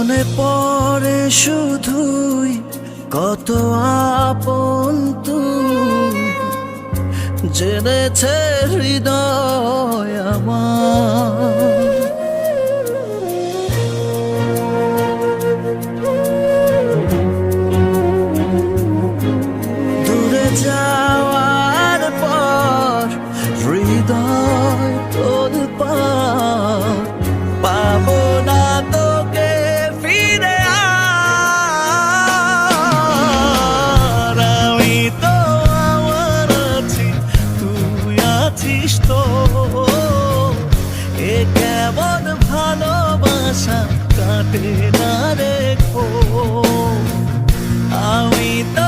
মনে পড়ে শুধুই কত আপন তুই, জেনেছে হৃদয় আমার। দূরে যাওয়ার পর হৃদয় তোলপাড়, পাবো না তোকে ফিরে আর। আমি তো আমার আছি, তুই আছিস তো, এ কেমন ভালোবাসা কাটে না রে খো। আমি তো